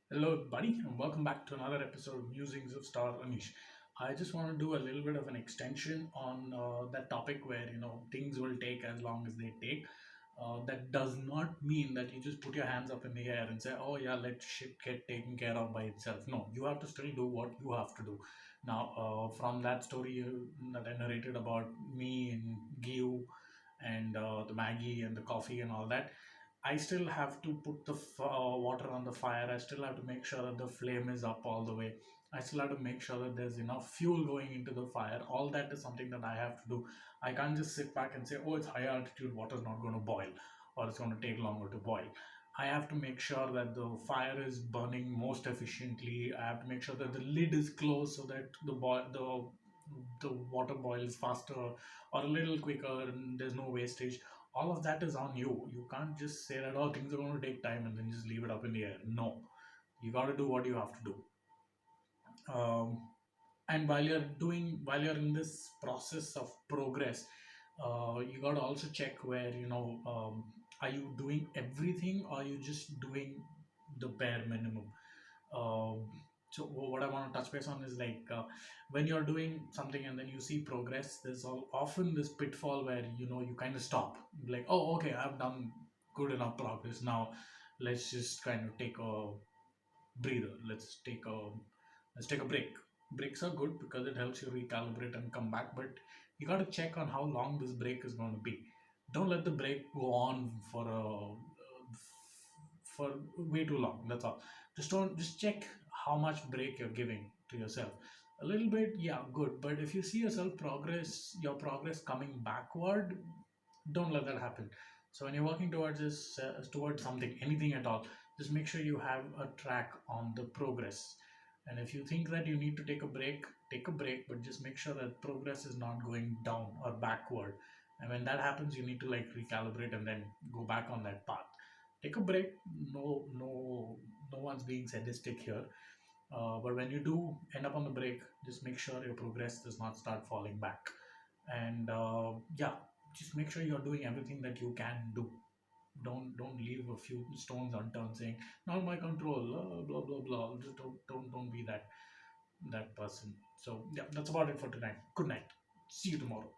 Hello, everybody, and welcome back to another episode of Musings of Star Anish. I just want to do a little bit of an extension on that topic where things will take as long as they take. That does not mean that you just put your hands up in the air and say, "Oh yeah, let shit get taken care of by itself." No, you have to still do what you have to do. Now, from that story that I narrated about me and Giu and the Maggie and the coffee and all that, I still have to put the water on the fire. I still have to make sure that the flame is up all the way. I still have to make sure that there's enough fuel going into the fire. All that is something that I have to do. I can't just sit back and say, oh, it's high altitude, water's not going to boil or it's going to take longer to boil. I have to make sure that the fire is burning most efficiently. I have to make sure that the lid is closed so that the water boils faster or a little quicker and there's no wastage. All of that is on you. You can't just say that, oh, things are going to take time and then just leave it up in the air. No, you got to do what you have to do. And while you're in this process of progress, you got to also check where are you doing everything or are you just doing the bare minimum. So what I want to touch base on is like when you're doing something and then you see progress, there's often this pitfall where you kind of stop, like, oh, okay, I've done good enough progress now. Let's just kind of take a breather. Let's take a break. Breaks are good because it helps you recalibrate and come back, but you got to check on how long this break is going to be. Don't let the break go on for way too long. That's all. Just check how much break you're giving to yourself. A little bit, yeah, good. But if you see your progress coming backward, don't let that happen. So when you're working towards towards something, anything at all, just make sure you have a track on the progress. And if you think that you need to take a break, but just make sure that progress is not going down or backward. And when that happens, you need to like recalibrate and then go back on that path. Take a break. No one's being sadistic here. But when you do end up on the break, just make sure your progress does not start falling back. And yeah, just make sure you're doing everything that you can do. Don't leave a few stones unturned, saying not my control, blah blah blah. Just don't be that person. So yeah, that's about it for tonight. Good night. See you tomorrow.